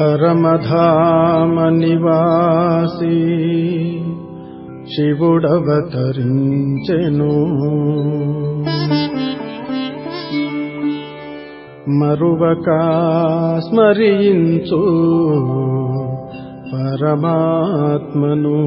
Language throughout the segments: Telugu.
పరమధామ నివాసి శివుడవతరించెను. మరువక స్మరించు పరమాత్మను.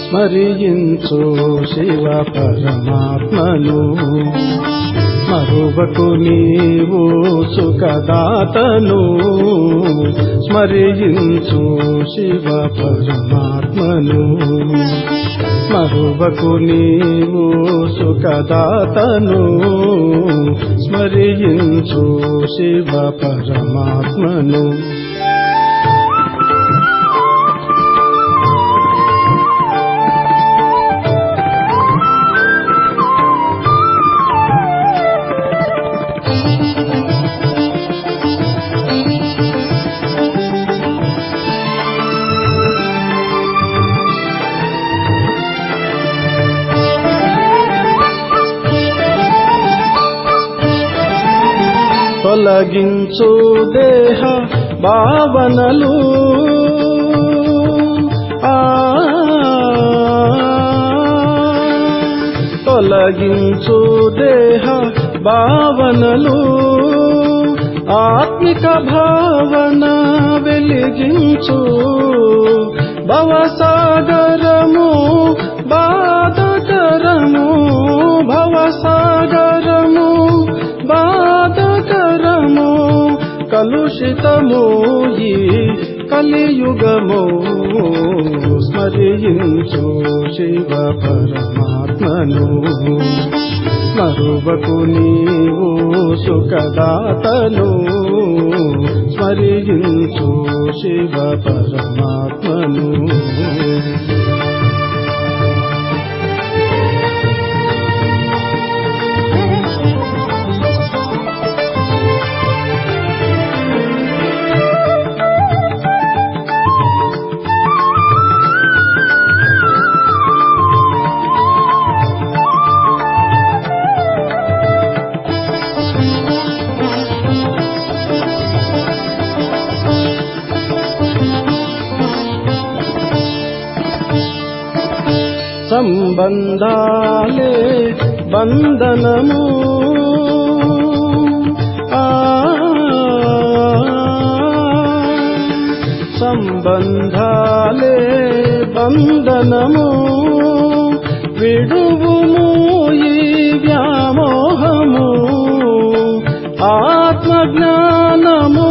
స్మరించు శివ పరమాత్మను. మరువకు నీవు సుఖదాతను. స్మరించు శివ పరమాత్మను. మరువకు నీవు సుఖదాతను. స్మరించు శివ పరమాత్మను. తొలగించు దేహ భావనలు. తొలగించు దేహ భావనలు. ఆత్మిక భావన వెలిగించు. భవసాగరము బాధకరము. భవసాగరము బాధకరము. కలుషితము ఈ కలియుగము. స్మరించు శివ పరమాత్మను. మరువకు నీవు సుఖదాతను. స్మరించు శివ పరమాత్మను. సంబంధాలే బంధనము. సంబంధాలే బంధనము. విడువుము ఈ వ్యామోహము. ఆత్మజ్ఞానము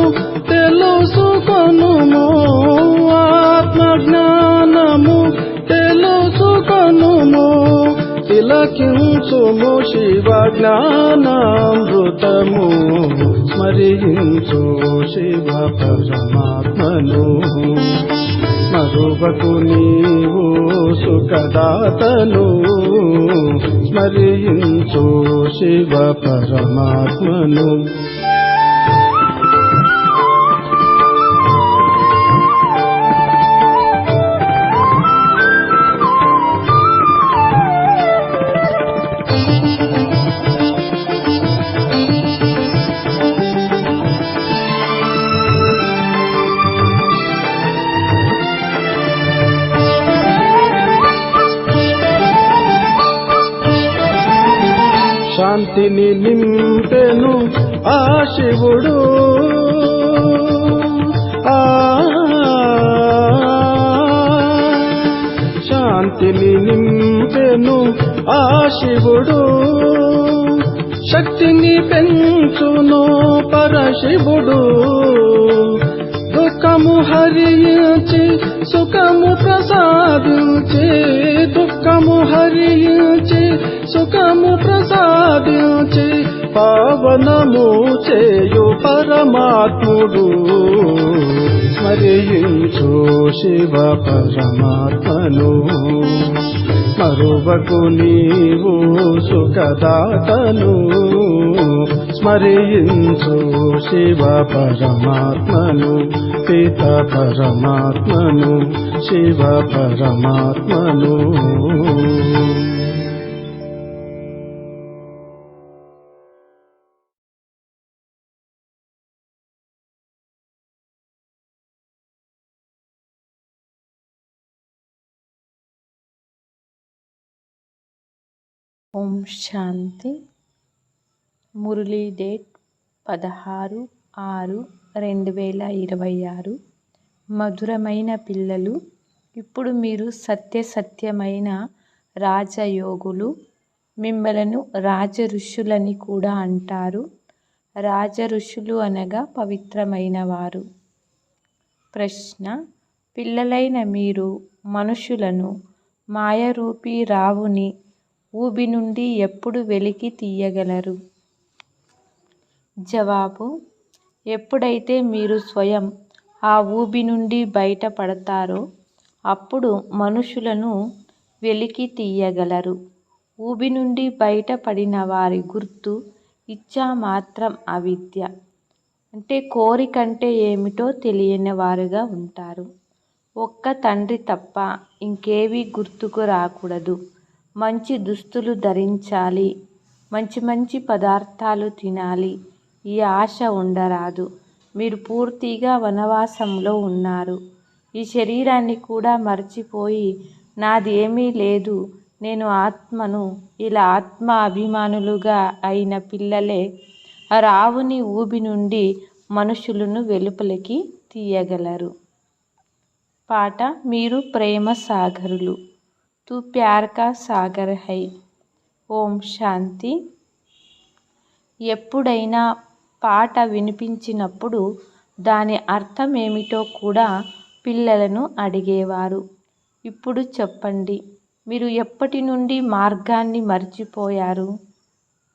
తెలుసుకొనుము. ఆత్మజ్ఞానము తెలుసుకొనుము. తిలకించుము శివ జ్ఞానామృతము. స్మరించు శివ పరమాత్మను. మరువకు నీవు సుఖదాతను. స్మరించు శివ పరమాత్మను. శాంతిని నింపెను ఆ శివుడు. శాంతిని నింపెను ఆ శివుడు. శక్తిని పెంచును పరశివుడు. దుఃఖము హరించి సుఖము ప్రసాదించి. దుఃఖము హరించి సుఖము ప్రసాదించి పావనము చేయు పరమాత్ముడు స్మరించు శివ పరమాత్మను మరువకు నీవు సుఖదాతను స్మరించు శివ పరమాత్మను పిత పరమాత్మను శివ పరమాత్మను. ఓం శాంతి. మురళీ డేట్ 16/6/2026. మధురమైన పిల్లలు, ఇప్పుడు మీరు సత్యమైన రాజయోగులు. మిమ్మలను రాజ ఋషులని కూడా అంటారు. రాజ ఋషులు అనగా పవిత్రమైన వారు. ప్రశ్న: పిల్లలైన మీరు మనుషులను మాయరూపీ రావుని ఊబి నుండి ఎప్పుడు వెలికి తీయగలరు? జవాబు: ఎప్పుడైతే మీరు స్వయం ఆ ఊబి నుండి బయటపడతారో అప్పుడు మనుషులను వెలికి తీయగలరు. ఊబి నుండి బయటపడిన వారి గుర్తు ఇచ్చా మాత్రం అవిద్య, అంటే కోరికంటే ఏమిటో తెలియని వారుగా ఉంటారు. ఒక్క తండ్రి తప్ప ఇంకేవీ గుర్తుకు రాకూడదు. మంచి దుస్తులు ధరించాలి, మంచి పదార్థాలు తినాలి, ఈ ఆశ ఉండరాదు. మీరు పూర్తిగా వనవాసంలో ఉన్నారు. ఈ శరీరాన్ని కూడా మర్చిపోయి నాది ఏమీ లేదు, నేను ఆత్మను, ఇలా ఆత్మ అభిమానులుగా అయిన పిల్లలే రావుని ఊబి నుండి మనుషులను వెలుపలికి తీయగలరు. పాట: మీరు ప్రేమ సాగరులు, తూ ప్యార్ కా సాగర్ హై. ఓం శాంతి. ఎప్పుడైనా పాట వినిపించినప్పుడు దాని అర్థం ఏమిటో కూడా పిల్లలను అడిగేవారు. ఇప్పుడు చెప్పండి, మీరు ఎప్పటి నుండి మార్గాన్ని మర్చిపోయారు?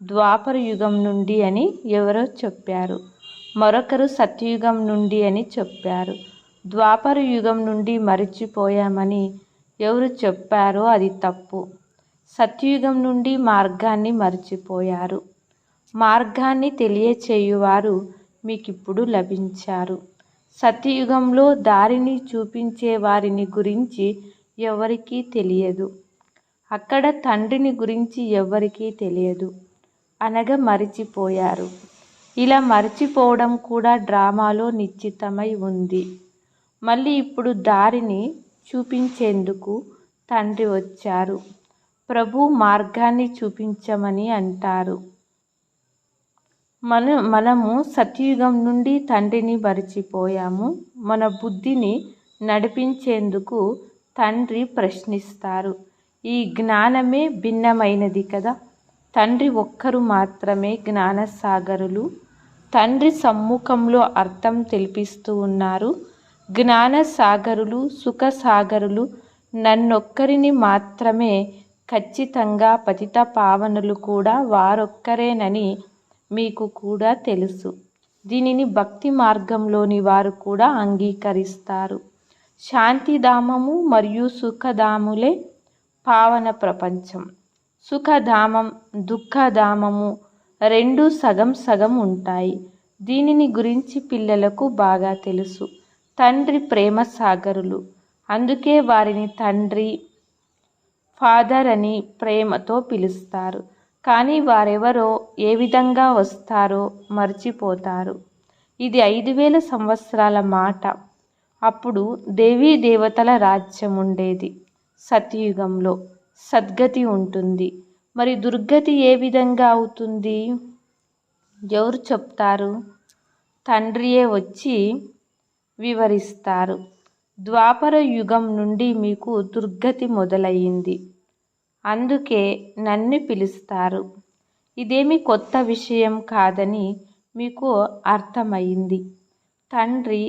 ద్వాపర యుగం నుండి అని ఎవరో చెప్పారు. మరొకరు సత్యయుగం నుండి అని చెప్పారు. ద్వాపర యుగం నుండి మర్చిపోయామని ఎవరు చెప్పారో అది తప్పు. సత్యయుగం నుండి మార్గాన్ని మర్చిపోయారు. మార్గాన్ని తెలియచేయువారు మీకిప్పుడు లభించారు. సత్యయుగంలో దారిని చూపించే వారిని గురించి ఎవరికీ తెలియదు. అక్కడ తండ్రిని గురించి ఎవరికీ తెలియదు, అనగా మరిచిపోయారు. ఇలా మరిచిపోవడం కూడా డ్రామాలో నిశ్చితమై ఉంది. మళ్ళీ ఇప్పుడు దారిని చూపించేందుకు తండ్రి వచ్చారు. ప్రభు మార్గాన్ని చూపించమని అంటారు. మనము సత్యయుగం నుండి తండ్రిని మరిచిపోయాము. మన బుద్ధిని నడిపించేందుకు తండ్రి ప్రశ్నిస్తారు. ఈ జ్ఞానమే భిన్నమైనది కదా. తండ్రి ఒక్కరు మాత్రమే జ్ఞానసాగరులు. తండ్రి సమ్ముఖంలో అర్థం తెలిపిస్తూ ఉన్నారు. జ్ఞానసాగరులు, సుఖసాగరులు నన్నొక్కరిని మాత్రమే, ఖచ్చితంగా పతిత పావనులు కూడా వారొక్కరేనని మీకు కూడా తెలుసు. దీనిని భక్తి మార్గంలోని వారు కూడా అంగీకరిస్తారు. శాంతిధామము మరియు సుఖధాములే పావన ప్రపంచం. సుఖధామం, దుఃఖధామము రెండు సగం సగం ఉంటాయి. దీనిని గురించి పిల్లలకు బాగా తెలుసు. తండ్రి ప్రేమ సాగరులు, అందుకే వారిని తండ్రి, ఫాదర్ అని ప్రేమతో పిలుస్తారు. కానీ వారెవరో, ఏ విధంగా వస్తారో మర్చిపోతారు. ఇది 5000 సంవత్సరాల మాట. అప్పుడు దేవీ దేవతల రాజ్యం ఉండేది. సత్యయుగంలో సద్గతి ఉంటుంది. మరి దుర్గతి ఏ విధంగా అవుతుంది? ఎవరు చెప్తారు? తండ్రియే వచ్చి వివరిస్తారు. ద్వాపర యుగం నుండి మీకు దుర్గతి మొదలయ్యింది, అందుకే నన్ను పిలుస్తారు. ఇదేమి కొత్త విషయం కాదని మీకు అర్థమైంది. తండ్రి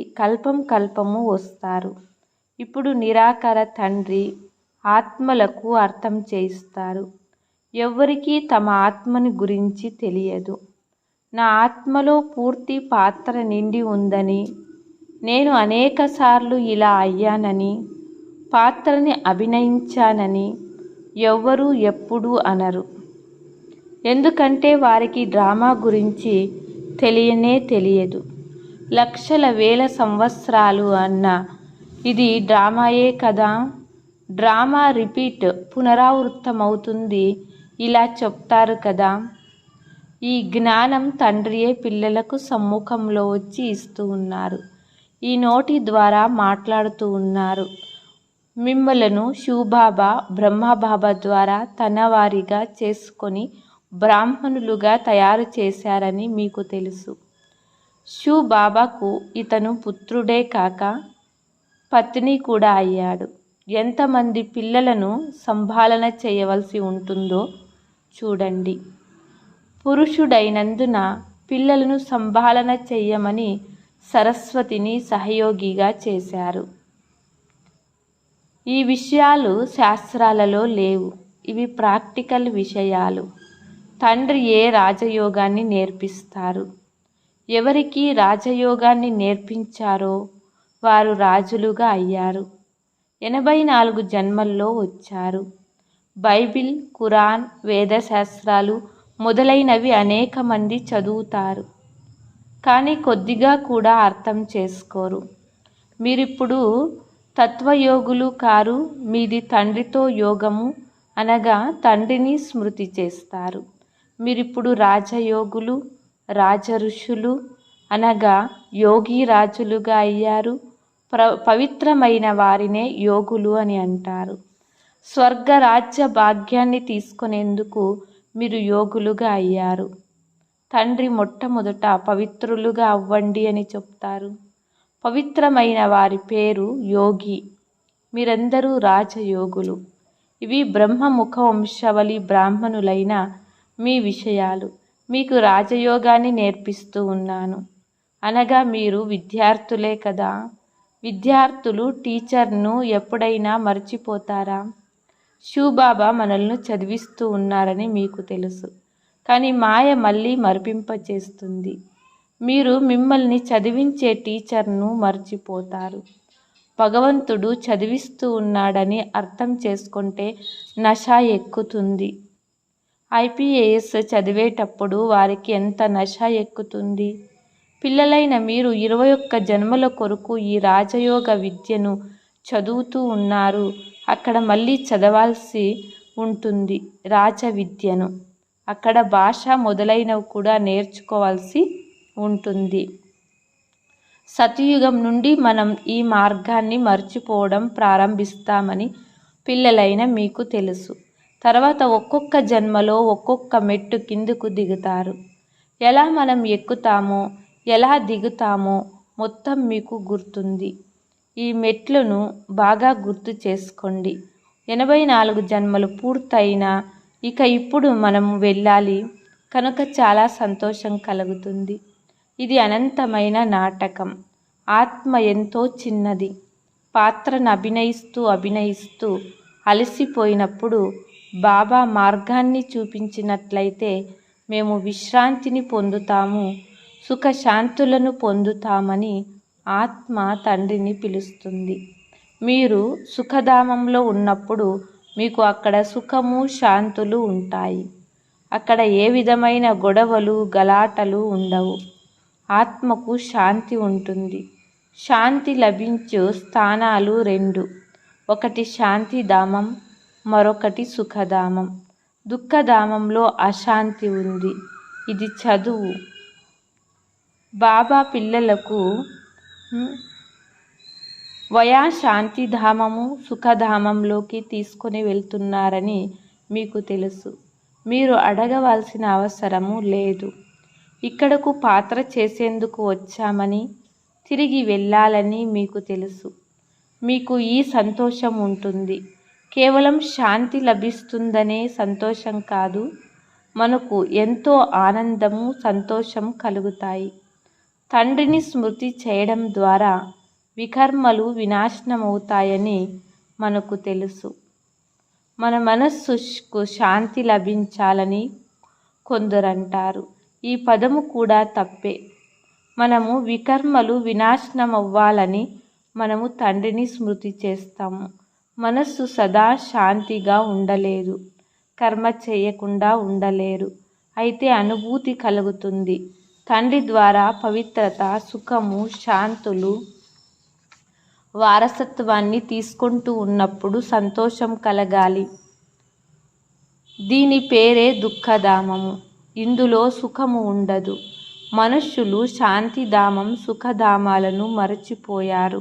కల్పము వస్తారు. ఇప్పుడు నిరాకార తండ్రి ఆత్మలకు అర్థం చేయిస్తారు. ఎవ్వరికీ తమ ఆత్మని గురించి తెలియదు. నా ఆత్మలో పూర్తి పాత్ర నిండి ఉందని, నేను అనేకసార్లు ఇలా అయ్యానని, పాత్రని అభినయించానని ఎవ్వరూ ఎప్పుడూ అనరు. ఎందుకంటే వారికి డ్రామా గురించి తెలియనే తెలియదు. లక్షల వేల సంవత్సరాలు అన్న ఇది డ్రామాయే కదా. డ్రామా రిపీట్, పునరావృతమవుతుంది ఇలా చెప్తారు కదా. ఈ జ్ఞానం తండ్రియే పిల్లలకు సమ్ముఖంలో వచ్చి ఇస్తూ ఉన్నారు. ఈ నోటి ద్వారా మాట్లాడుతూ ఉన్నారు. మిమ్మలను శివబాబా బ్రహ్మబాబా ద్వారా తన వారిగా చేసుకొని బ్రాహ్మణులుగా తయారు చేశారని మీకు తెలుసు. శివబాబాకు ఇతను పుత్రుడే కాక పత్ని కూడా అయ్యాడు. ఎంతమంది పిల్లలను సంభాళన చేయవలసి ఉంటుందో చూడండి. పురుషుడైనందున పిల్లలను సంభాళన చెయ్యమని సరస్వతిని సహయోగిగా చేశారు. ఈ విషయాలు శాస్త్రాలలో లేవు. ఇవి ప్రాక్టికల్ విషయాలు. తండ్రి ఏ రాజయోగాన్ని నేర్పిస్తారు. ఎవరికి రాజయోగాన్ని నేర్పించారో వారు రాజులుగా అయ్యారు. 84 జన్మల్లో వచ్చారు. బైబిల్, ఖురాన్, వేదశాస్త్రాలు మొదలైనవి అనేక మంది చదువుతారు. కానీ కొద్దిగా కూడా అర్థం చేసుకోరు. మీరిప్పుడు తత్వయోగులు కారు. మీది తండ్రితో యోగము అనగా తండ్రిని స్మృతి చేస్తారు. మీరిప్పుడు రాజయోగులు, రాజఋషులు అనగా యోగి రాజులుగా అయ్యారు. పవిత్రమైన వారినే యోగులు అని అంటారు. స్వర్గరాజ్య భాగ్యాన్ని తీసుకునేందుకు మీరు యోగులుగా అయ్యారు. తండ్రి మొట్టమొదట పవిత్రులుగా అవ్వండి అని చెప్తారు. పవిత్రమైన వారి పేరు యోగి. మీరందరూ రాజయోగులు. ఇవి బ్రహ్మముఖ వంశావళి బ్రాహ్మణులైన మీ విషయాలు. మీకు రాజయోగాన్ని నేర్పిస్తూ ఉన్నాను. అనగా మీరు విద్యార్థులే కదా. విద్యార్థులు టీచర్ను ఎప్పుడైనా మర్చిపోతారా? శివబాబా మనల్ని చదివిస్తూ ఉన్నారని మీకు తెలుసు. కానీ మాయ మళ్ళీ మరిపింపచేస్తుంది. మీరు మిమ్మల్ని చదివించే టీచర్ను మర్చిపోతారు. భగవంతుడు చదివిస్తూ ఉన్నాడని అర్థం చేసుకుంటే నశ ఎక్కుతుంది. IPAS చదివేటప్పుడు వారికి ఎంత నశ ఎక్కుతుంది. పిల్లలైన మీరు 21 జన్మల కొరకు ఈ రాజయోగ విద్యను చదువుతూ ఉన్నారు. అక్కడ మళ్ళీ చదవాల్సి ఉంటుంది రాజ విద్యను. అక్కడ భాష మొదలైనవి కూడా నేర్చుకోవాల్సి ఉంటుంది. సతయుగం నుండి మనం ఈ మార్గాన్ని మర్చిపోవడం ప్రారంభిస్తామని పిల్లలైన మీకు తెలుసు. తర్వాత ఒక్కొక్క జన్మలో ఒక్కొక్క మెట్టు కిందకు దిగుతారు. ఎలా మనం ఎక్కుతామో ఎలా దిగుతామో మొత్తం మీకు గుర్తుంది. ఈ మెట్లను బాగా గుర్తు చేసుకోండి. 84 జన్మలు పూర్తయినా ఇక ఇప్పుడు మనం వెళ్ళాలి కనుక చాలా సంతోషం కలుగుతుంది. ఇది అనంతమైన నాటకం. ఆత్మ ఎంతో చిన్నది. పాత్రను అభినయిస్తూ అలసిపోయినప్పుడు బాబా మార్గాన్ని చూపించినట్లయితే మేము విశ్రాంతిని పొందుతాము, సుఖశాంతులను పొందుతామని ఆత్మ తండ్రిని పిలుస్తుంది. మీరు సుఖధామంలో ఉన్నప్పుడు మీకు అక్కడ సుఖము శాంతులు ఉంటాయి. అక్కడ ఏ విధమైన గొడవలు గలాటలు ఉండవు. ఆత్మకు శాంతి ఉంటుంది. శాంతి లభించు స్థానాలు 2. ఒకటి శాంతిధామం, మరొకటి సుఖధామం. దుఃఖధామంలో అశాంతి ఉంది. ఇది చదువు. బాబా పిల్లలకు వయా శాంతిధామము సుఖధామంలోకి తీసుకొని వెళ్తున్నారని మీకు తెలుసు. మీరు అడగవలసిన అవసరము లేదు. ఇక్కడకు పాత్ర చేసేందుకు వచ్చామని తిరిగి వెళ్ళాలని మీకు తెలుసు. మీకు ఈ సంతోషం ఉంటుంది. కేవలం శాంతి లభిస్తుందనే సంతోషం కాదు, మనకు ఎంతో ఆనందము సంతోషం కలుగుతాయి. తండ్రిని స్మృతి చేయడం ద్వారా వికర్మలు వినాశనమవుతాయని మనకు తెలుసు. మన మనస్సుకు శాంతి లభించాలని కొందరంటారు. ఈ పదము కూడా తప్పే. మనము వికర్మలు వినాశనమవ్వాలని మనము తండ్రిని స్మృతి చేస్తాము. మనస్సు సదా శాంతిగా ఉండలేదు, కర్మ చేయకుండా ఉండలేరు. అయితే అనుభూతి కలుగుతుంది. తండ్రి ద్వారా పవిత్రత, సుఖము, శాంతులు వారసత్వాన్ని తీసుకుంటూ ఉన్నప్పుడు సంతోషం కలగాలి. దీని పేరే దుఃఖధామము. ఇందులో సుఖము ఉండదు. మనుష్యులు శాంతిధామం, సుఖధామాలను మరచిపోయారు.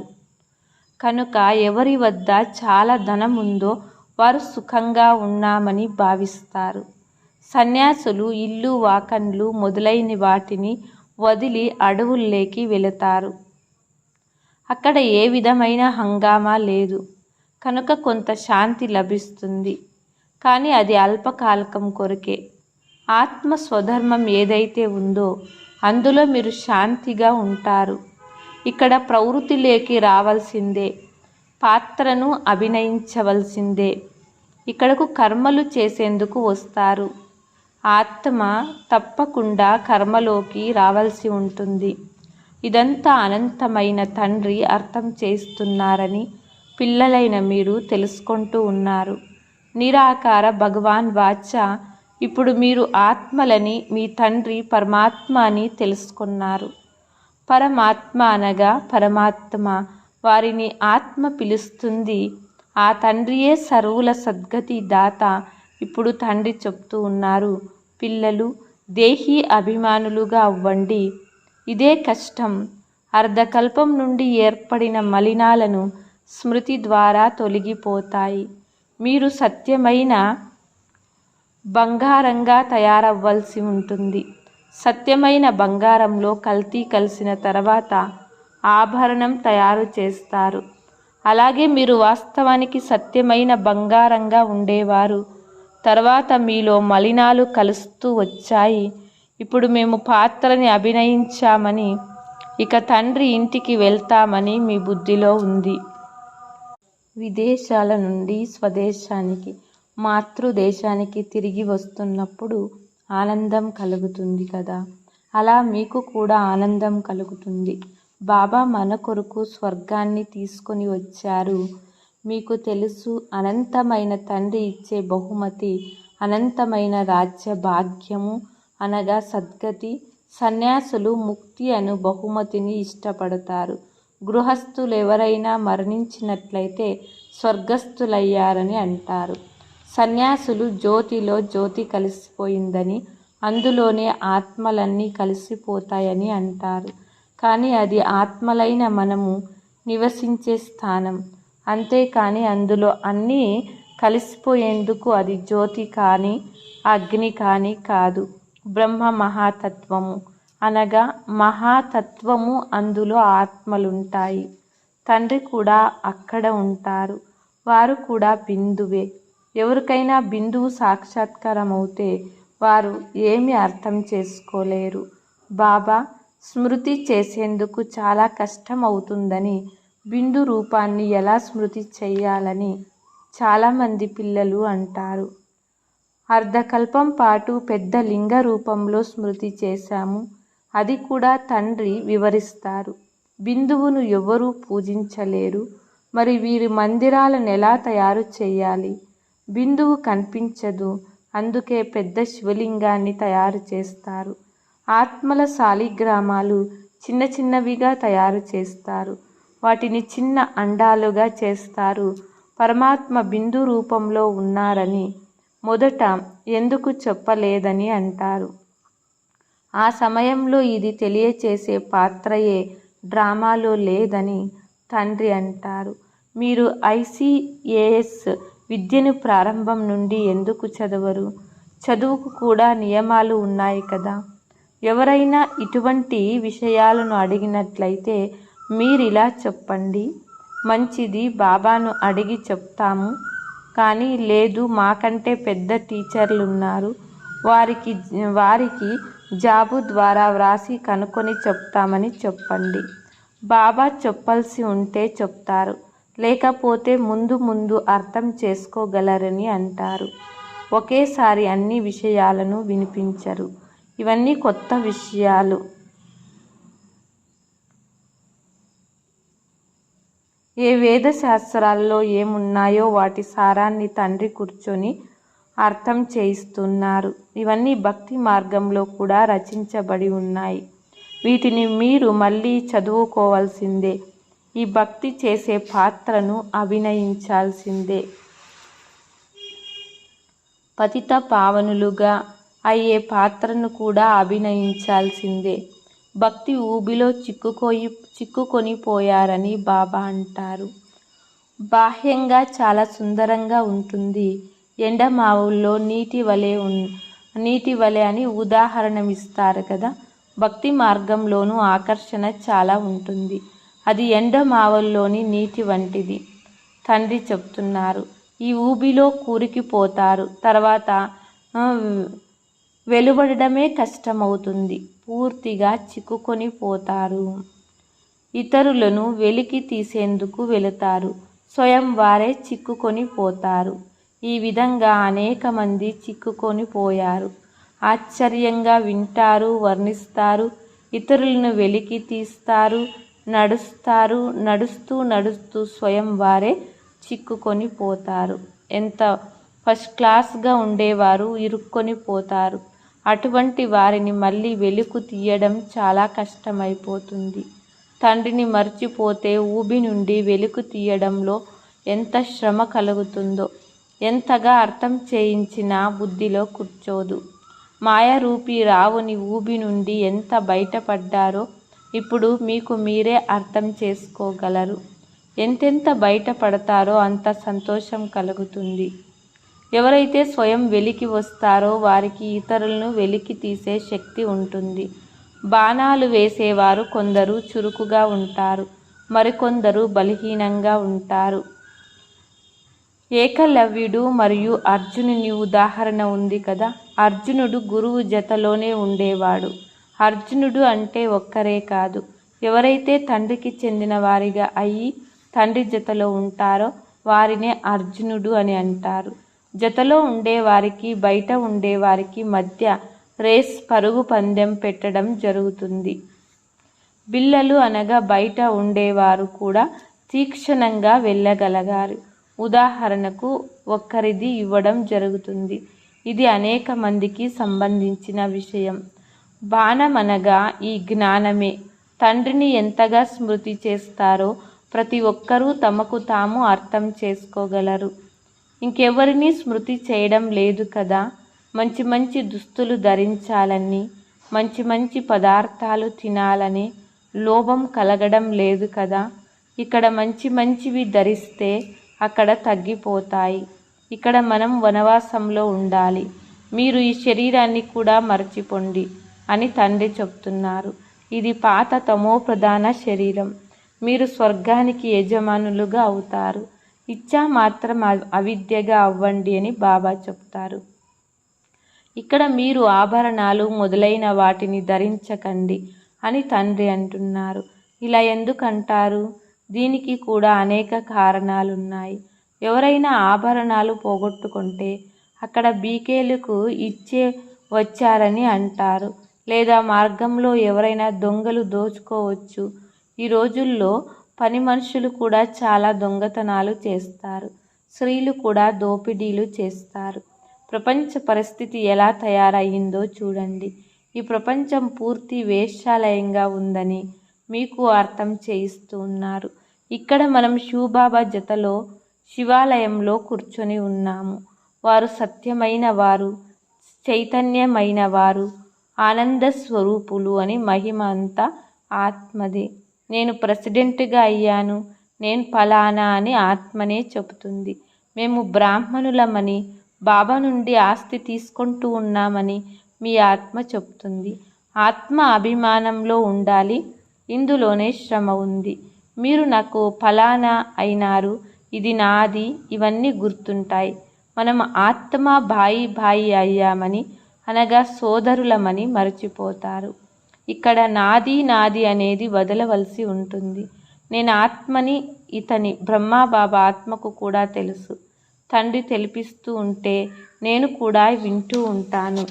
కనుక ఎవరి వద్ద చాలా ధనముందో వారు సుఖంగా ఉన్నామని భావిస్తారు. సన్యాసులు ఇల్లు, వాకన్లు మొదలైన వాటిని వదిలి అడవుల్లోకి వెళతారు. అక్కడ ఏ విధమైన హంగామా లేదు కనుక కొంత శాంతి లభిస్తుంది. కానీ అది అల్పకాలకం కొరకే. ఆత్మ స్వధర్మం ఏదైతే ఉందో అందులో మీరు శాంతిగా ఉంటారు. ఇక్కడ ప్రవృత్తిలోకి రావాల్సిందే, పాత్రను అభినయించవలసిందే. ఇక్కడకు కర్మలు చేసేందుకు వస్తారు. ఆత్మ తప్పకుండా కర్మలోకి రావాల్సి ఉంటుంది. ఇదంతా అనంతమైన తండ్రి అర్థం చేస్తున్నారని పిల్లలైన మీరు తెలుసుకుంటూ ఉన్నారు. నిరాకార భగవాన్ వాచ ఇప్పుడు మీరు ఆత్మలని మీ తండ్రి పరమాత్మ అని తెలుసుకున్నారు. పరమాత్మ అనగా పరమాత్మ, వారిని ఆత్మ పిలుస్తుంది. ఆ తండ్రియే సర్వుల సద్గతి దాత. ఇప్పుడు తండ్రి చెప్తూ ఉన్నారు, పిల్లలు దేహీ అభిమానులుగా అవ్వండి. ఇదే కష్టం. అర్ధకల్పం నుండి ఏర్పడిన మలినాలను స్మృతి ద్వారా తొలగిపోతాయి. మీరు సత్యమైన బంగారంగా తయారవ్వాల్సి ఉంటుంది. సత్యమైన బంగారంలో కల్తీ కలిసిన తర్వాత ఆభరణం తయారు చేస్తారు. అలాగే మీరు వాస్తవానికి సత్యమైన బంగారంగా ఉండేవారు. తర్వాత మీలో మలినాలు కలుస్తూ వచ్చాయి. ఇప్పుడు మేము పాత్రని అభినయించామని, ఇక తండ్రి ఇంటికి వెళ్తామని మీ బుద్ధిలో ఉంది. విదేశాల నుండి స్వదేశానికి, మాతృదేశానికి తిరిగి వస్తున్నప్పుడు ఆనందం కలుగుతుంది కదా, అలా మీకు కూడా ఆనందం కలుగుతుంది. బాబా మన కొరకు స్వర్గాన్ని తీసుకొని వచ్చారు. మీకు తెలుసు, అనంతమైన తండ్రి ఇచ్చే బహుమతి అనంతమైన రాజ్య భాగ్యము అనగా సద్గతి. సన్యాసులు ముక్తి అను బహుమతిని ఇష్టపడతారు. గృహస్థులు ఎవరైనా మరణించినట్లయితే స్వర్గస్థులయ్యారని అంటారు. సన్యాసులు జ్యోతిలో జ్యోతి కలిసిపోయిందని, అందులోనే ఆత్మలన్నీ కలిసిపోతాయని అంటారు. కానీ అది ఆత్మలైన మనము నివసించే స్థానం. అంతేకాని అందులో అన్నీ కలిసిపోయేందుకు అది జ్యోతి కానీ అగ్ని కానీ కాదు. బ్రహ్మ మహాతత్వము అనగా మహాతత్వము, అందులో ఆత్మలుంటాయి. తండ్రి కూడా అక్కడ ఉంటారు. వారు కూడా బిందువే. ఎవరికైనా బిందువు సాక్షాత్కారం అవుతే వారు ఏమి అర్థం చేసుకోలేరు. బాబా స్మృతి చేసేందుకు చాలా కష్టం అవుతుందని, బిందు రూపాన్ని ఎలా స్మృతి చేయాలని చాలామంది పిల్లలు అంటారు. అర్ధకల్పం పాటు పెద్ద లింగ రూపంలో స్మృతి చేశాము. అది కూడా తండ్రి వివరిస్తారు. బిందువును ఎవరూ పూజించలేరు. మరి వీరి మందిరాలను ఎలా తయారు చేయాలి? బిందువు కనిపించదు, అందుకే పెద్ద శివలింగాన్ని తయారు చేస్తారు. ఆత్మల శాలిగ్రామాలు చిన్న చిన్నవిగా తయారు చేస్తారు. వాటిని చిన్న అండాలుగా చేస్తారు. పరమాత్మ బిందు రూపంలో ఉన్నారని మొదట ఎందుకు చెప్పలేదని అంటారు. ఆ సమయంలో ఇది తెలియచేసే పాత్రయే డ్రామాలో లేదని తండ్రి అంటారు. మీరు ICAS విద్యను ప్రారంభం నుండి ఎందుకు చదవరు? చదువుకు కూడా నియమాలు ఉన్నాయి కదా. ఎవరైనా ఇటువంటి విషయాలను అడిగినట్లయితే మీరిలా చెప్పండి, మంచిది, బాబాను అడిగి చెప్తాము. కానీ లేదు, మాకంటే పెద్ద టీచర్లు ఉన్నారు, వారికి జాబు ద్వారా వ్రాసి కనుక్కొని చెప్తామని చెప్పండి. బాబా చెప్పాల్సి ఉంటే చెప్తారు, లేకపోతే ముందు ముందు అర్థం చేసుకోగలరని అంటారు. ఒకేసారి అన్ని విషయాలను వినిపించరు. ఇవన్నీ కొత్త విషయాలు. ఏ వేద శాస్త్రాల్లో ఏమున్నాయో వాటి సారాన్ని తండ్రి కూర్చొని అర్థం చేయిస్తున్నారు. ఇవన్నీ భక్తి మార్గంలో కూడా రచించబడి ఉన్నాయి. వీటిని మీరు మళ్ళీ చదువుకోవాల్సిందే. ఈ భక్తి చేసే పాత్రను అభినయించాల్సిందే. పతిత పావనులుగా అయ్యే పాత్రను కూడా అభినయించాల్సిందే. భక్తి ఊబిలో చిక్కుకొని పోయారని బాబా అంటారు. బాహ్యంగా చాలా సుందరంగా ఉంటుంది. ఎండమావుల్లో నీటి వలె అని ఉదాహరణమిస్తారు కదా. భక్తి మార్గంలోనూ ఆకర్షణ చాలా ఉంటుంది. అది ఎండమావుల్లోని నీటి వంటిది. తండ్రి చెప్తున్నారు, ఈ ఊబిలో కూరుకుపోతారు. తర్వాత వెలువడడమే కష్టమవుతుంది. పూర్తిగా చిక్కుకొని పోతారు. ఇతరులను వెలికి తీసేందుకు వెళతారు. స్వయం వారే చిక్కుకొని పోతారు. ఈ విధంగా అనేక మంది చిక్కుకొని పోయారు. ఆశ్చర్యంగా వింటారు, వర్ణిస్తారు. ఇతరులను వెలికి తీస్తారు. నడుస్తూ స్వయం వారే చిక్కుకొని పోతారు. ఎంత ఫస్ట్ క్లాస్గా ఉండేవారు ఇరుక్కొని పోతారు. అటువంటి వారిని మళ్ళీ వెలుకు తీయడం చాలా కష్టమైపోతుంది. తండ్రిని మర్చిపోతే ఊబి నుండి వెలుకు తీయడంలో ఎంత శ్రమ కలుగుతుందో ఎంతగా అర్థం చేయించినా బుద్ధిలో కూర్చోదు. మాయారూపి రావుని ఊబి నుండి ఎంత బయటపడ్డారో ఇప్పుడు మీకు మీరే అర్థం చేసుకోగలరు. ఎంతెంత బయటపడతారో అంత సంతోషం కలుగుతుంది. ఎవరైతే స్వయం వెలికి వస్తారో వారికి ఇతరులను వెలికి తీసే శక్తి ఉంటుంది. బాణాలు వేసేవారు కొందరు చురుకుగా ఉంటారు, మరికొందరు బలహీనంగా ఉంటారు. ఏకలవ్యుడు మరియు అర్జునుని ఉదాహరణ ఉంది కదా. అర్జునుడు గురువు జతలోనే ఉండేవాడు. అర్జునుడు అంటే ఒక్కరే కాదు, ఎవరైతే తండ్రికి చెందిన వారిగా అయ్యి తండ్రి జతలో ఉంటారో వారినే అర్జునుడు అని అంటారు. జతలో ఉండేవారికి బయట ఉండేవారికి మధ్య రేస్ పరుగు పందెం పెట్టడం జరుగుతుంది. బిల్లలు అనగా బయట ఉండేవారు కూడా తీక్షణంగా వెళ్ళగలగారు. ఉదాహరణకు ఒక్కరిది ఇవ్వడం జరుగుతుంది. ఇది అనేక మందికి సంబంధించిన విషయం. బాణమనగా ఈ జ్ఞానమే. తండ్రిని ఎంతగా స్మృతి చేస్తారో ప్రతి ఒక్కరూ తమకు తాము అర్థం చేసుకోగలరు. ఇంకెవరిని స్మృతి చేయడం లేదు కదా. మంచి మంచి దుస్తులు ధరించాలని, మంచి మంచి పదార్థాలు తినాలని లోభం కలగడం లేదు కదా. ఇక్కడ మంచి మంచివి ధరిస్తే అక్కడ తగ్గిపోతాయి. ఇక్కడ మనం వనవాసంలో ఉండాలి. మీరు ఈ శరీరాన్ని కూడా మర్చిపోండి అని తండ్రి చెప్తున్నారు. ఇది పాత తమోప్రధాన శరీరం. మీరు స్వర్గానికి యజమానులుగా అవుతారు. ఇచ్చా మాత్రం అవిద్యగా అవ్వండి అని బాబా చెప్తారు. ఇక్కడ మీరు ఆభరణాలు మొదలైన వాటిని ధరించకండి అని తండ్రి అంటున్నారు. ఇలా ఎందుకంటారు? దీనికి కూడా అనేక కారణాలున్నాయి. ఎవరైనా ఆభరణాలు పోగొట్టుకుంటే అక్కడ బీకేలకు ఇచ్చే వచ్చారని అంటారు. లేదా మార్గంలో ఎవరైనా దొంగలు దోచుకోవచ్చు. ఈ రోజుల్లో పని మనుషులు కూడా చాలా దొంగతనాలు చేస్తారు. స్త్రీలు కూడా దోపిడీలు చేస్తారు. ప్రపంచ పరిస్థితి ఎలా తయారయ్యిందో చూడండి. ఈ ప్రపంచం పూర్తి వేశ్యాలయంగా ఉందని మీకు అర్థం చేయిస్తూ ఉన్నారు. ఇక్కడ మనం శివబాబా జతలో శివాలయంలో కూర్చొని ఉన్నాము. వారు సత్యమైన వారు, చైతన్యమైన వారు, ఆనంద స్వరూపులు అని మహిమ అంతా ఆత్మదే. నేను ప్రెసిడెంట్గా అయ్యాను, నేను ఫలానా అని ఆత్మనే చెబుతుంది. మేము బ్రాహ్మణులమని, బాబా నుండి ఆస్తి తీసుకుంటూ ఉన్నామని మీ ఆత్మ చెప్తుంది. ఆత్మ అభిమానంలో ఉండాలి. ఇందులోనే శ్రమ ఉంది. మీరు నాకు ఫలానా అయినారు, ఇది నాది, ఇవన్నీ గుర్తుంటాయి. మనం ఆత్మ భాయి అయ్యామని అనగా సోదరులమని మర్చిపోతారు. ఇక్కడ నాది అనేది వదలవలసి ఉంటుంది. నేను ఆత్మని, ఇతని బ్రహ్మబాబా ఆత్మకు కూడా తెలుసు. తండ్రి తెలిపిస్తూ ఉంటే నేను కూడా వింటూ ఉంటాను.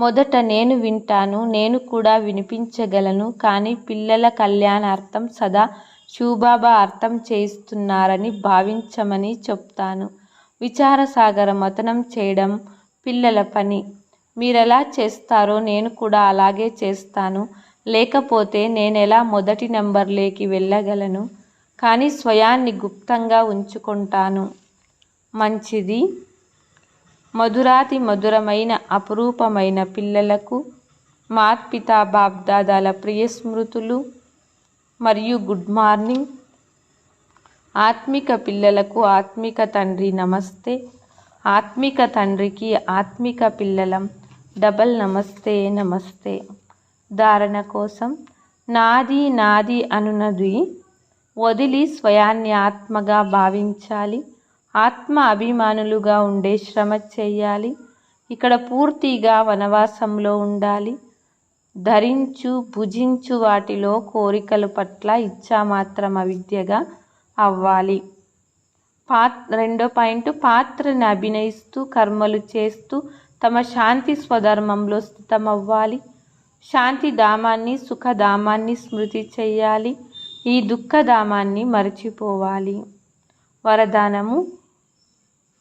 మొదట నేను వింటాను, నేను కూడా వినిపించగలను, కానీ పిల్లల కళ్యాణార్థం సదా శివబాబా అర్థం చేయిస్తున్నారని భావించమని చెప్తాను. విచారసాగర మథనం చేయడం పిల్లల పని. మీరెలా చేస్తారో నేను కూడా అలాగే చేస్తాను. లేకపోతే నేనెలా మొదటి నంబర్లోకి వెళ్ళగలను? కానీ స్వయాన్ని గుప్తంగా ఉంచుకుంటాను. మంచిది. మధురాతి మధురమైన అపురూపమైన పిల్లలకు మాత్పితా బాప్దాదాల ప్రియ స్మృతులు మరియు గుడ్ మార్నింగ్. ఆత్మిక పిల్లలకు ఆత్మిక తండ్రి నమస్తే. ఆత్మిక తండ్రికి ఆత్మిక పిల్లలం డబల్ నమస్తే. నమస్తే. ధారణ కోసం నాది నాది అనునది వదిలి స్వయాన్ని ఆత్మగా భావించాలి. ఆత్మ అభిమానులుగా ఉండే శ్రమ చేయాలి. ఇక్కడ పూర్తిగా వనవాసంలో ఉండాలి. ధరించు భుజించు వాటిలో కోరికల పట్ల ఇచ్ఛామాత్రం అవిద్యగా అవ్వాలి. రెండో పాయింట్, పాత్రను అభినయిస్తూ కర్మలు చేస్తూ తమ శాంతి స్వధర్మంలో స్థితమవ్వాలి. శాంతి ధామాన్ని సుఖధామాన్ని స్మృతి చెయ్యాలి. ఈ దుఃఖధామాన్ని మరచిపోవాలి. వరదానము: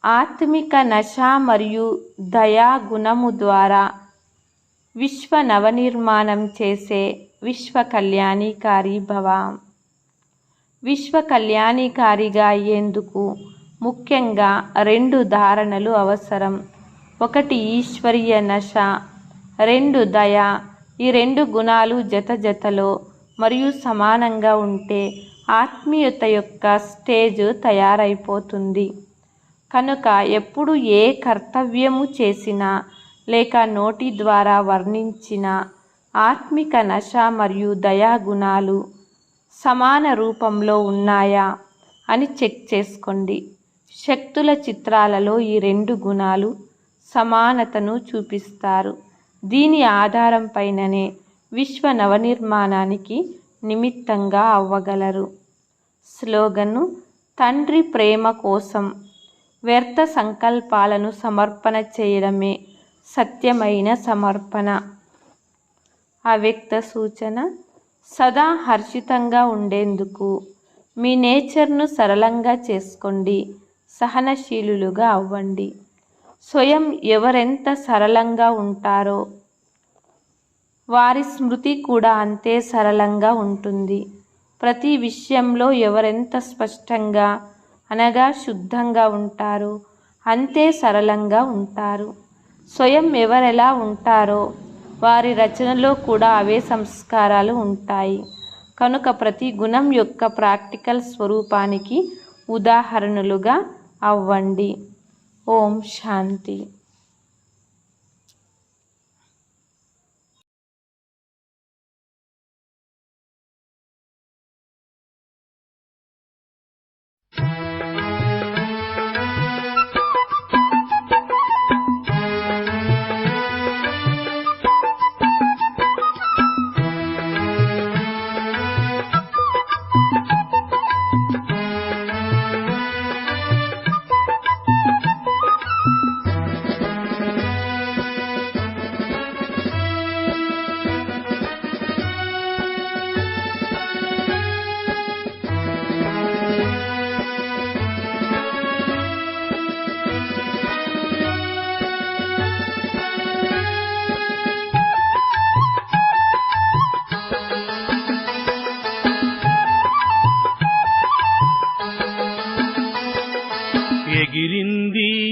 ఆత్మిక నశ మరియు దయా గుణము ద్వారా విశ్వ నవనిర్మాణం చేసే విశ్వ కళ్యాణికారి భవ. విశ్వ కళ్యాణికారిగా అయ్యేందుకు ముఖ్యంగా 2 ధారణలు అవసరం. 1 ఈశ్వరీయ నశ, 2 దయ. ఈ 2 గుణాలు జతలో మరియు సమానంగా ఉంటే ఆత్మీయత యొక్క స్టేజ్ తయారైపోతుంది. కనుక ఎప్పుడు ఏ కర్తవ్యము చేసినా లేక నోటి ద్వారా వర్ణించిన ఆత్మిక నశ మరియు దయా గుణాలు సమాన రూపంలో ఉన్నాయా అని చెక్ చేసుకోండి. శక్తుల చిత్రాలలో ఈ 2 గుణాలు సమానతను చూపిస్తారు. దీని ఆధారంపైననే విశ్వ నవనిర్మాణానికి నిమిత్తంగా అవ్వగలరు. స్లోగను: తండ్రి ప్రేమ కోసం వ్యర్థ సంకల్పాలను సమర్పణ చేయడమే సత్యమైన సమర్పణ. అవ్యక్త సూచన: సదా హర్షితంగా ఉండేందుకు మీ నేచర్ను సరళంగా చేసుకోండి. సహనశీలులుగా అవ్వండి. స్వయం ఎవరెంత సరళంగా ఉంటారో వారి స్మృతి కూడా అంతే సరళంగా ఉంటుంది. ప్రతి విషయంలో ఎవరెంత స్పష్టంగా అనగా శుద్ధంగా ఉంటారో అంతే సరళంగా ఉంటారు. స్వయం ఎవరెలా ఉంటారో వారి రచనలో కూడా అవే సంస్కారాలు ఉంటాయి. కనుక ప్రతి గుణం యొక్క ప్రాక్టికల్ స్వరూపానికి ఉదాహరణలుగా అవ్వండి. ఓం శాంతి.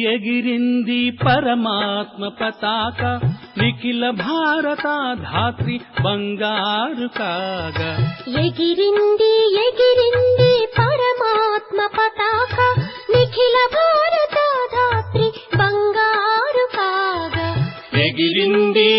ఎగిరింది పరమాత్మ పతాక, నిఖిల భారత ధాత్రి బంగారు కాగా. ఎగిరింది పరమాత్మ పతాక, నిఖిల భారత ధాత్రి బంగారు కాగా. ఎగిరింది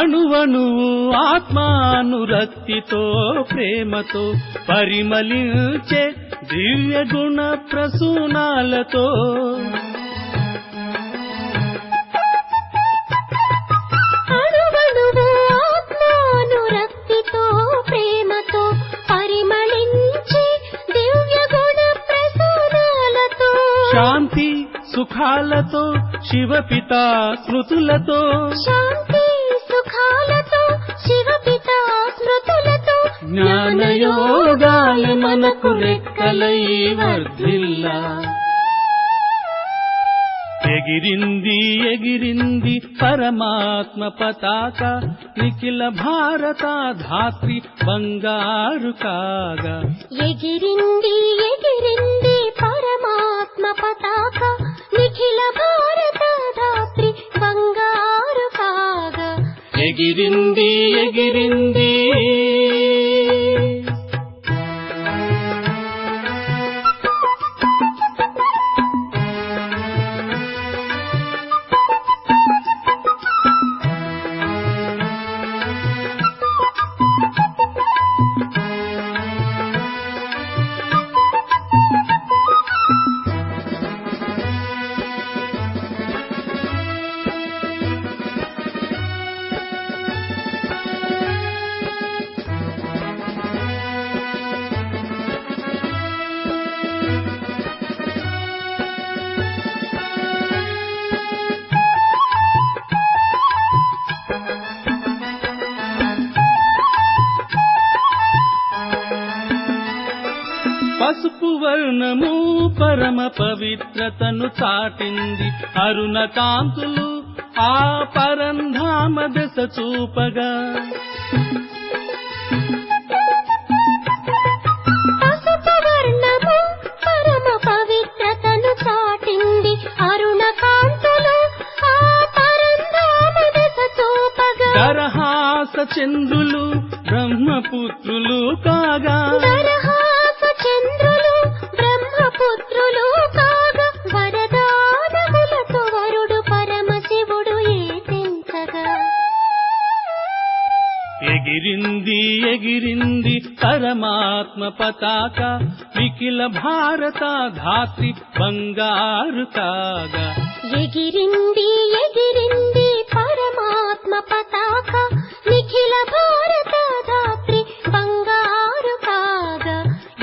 అణువణువు ఆత్మానురక్తితో ప్రేమతో పరిమళించే దివ్య గుణ ప్రసూనాలతో అణువణువు ఆత్మానురక్తితో ప్రేమతో పరిమళించే దివ్య గుణ ప్రసూనాలతో శాంతి సుఖాలతో శివపితా స్మృతులతో శాంతి సుఖాలతో శివపితా స్మృతులతో జ్ఞానయోగాలు మనకు రెక్కలై వర్ధిల్లా ఎగిరింది ఎగిరింది పరమాత్మ పతాక నిఖిల భారత ధాత్రి బంగారు కాగా ఎగిరింది ఎగిరింది పరమాత్మ పతాక నిఖిల భారత ధాత్రి బంగారు కాగా ఎగిరింది ఎగిరింది పసుపు వర్ణము పరమ పవిత్రతను చాటింది అరుణ కాంతులు ఆ పరంధామ దశ చూపగా పసుపు వర్ణము పరమ పవిత్రతను చాటింది అరుణ కాంతులు ఆ పరంధామ దశ చూపగా దరహాస చంద్రులు బ్రహ్మపుత్రులు కాగా చంద్రులు బ్రహ్మపుత్రులు కాగా వరదానములతో వరుడు పరమశివుడు ఏతించగా ఎగిరింది ఎగిరింది పరమాత్మ పతాక నిఖిల భారత ధాత్రి బంగారు కాగా ఎగిరింది ఎగిరింది పరమాత్మ పతాక నిఖిల భారత ధాత్రి బంగారు కాగా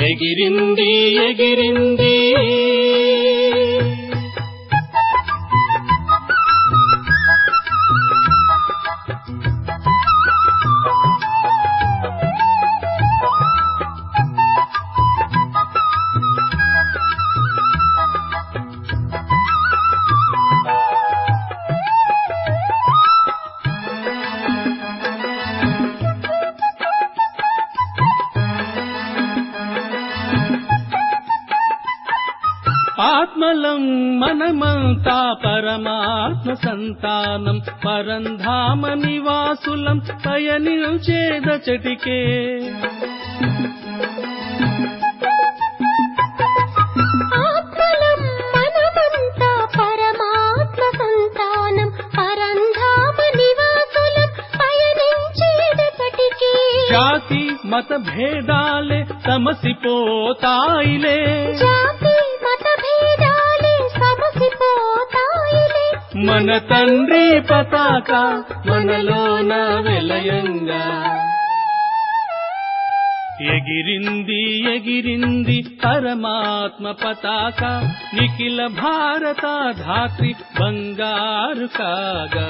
ఎగిరింది ఎగిరింది ఆత్మలం మనమంతా పరమాత్మ సంతానం పరంధామ నివాసులం పయనించేదచటికే ఆత్మలం మనమంతా పరమాత్మ సంతానం పరంధామ నివాసులం పయనించేదచటికే జాతి మత భేదాలే సమసిపోతాయిలే జాతి మత భేదాలే సమసిపోతాయిలే మన తండ్రి పతాక మనలోన వెలయంగా ఎగిరింది ఎగిరింది పరమాత్మ పతాక నిఖిల భారత ధాత్రి బంగారు కాగా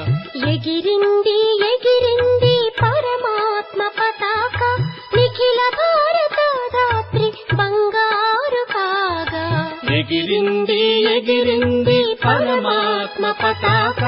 ఎగిరింది ఎగిరింది పరమాత్మ పతాక నిఖిల భారత ధాత్రి బంగారు కాగా ఎగిరింది ఎగిరింది పరమాత్మ పతాక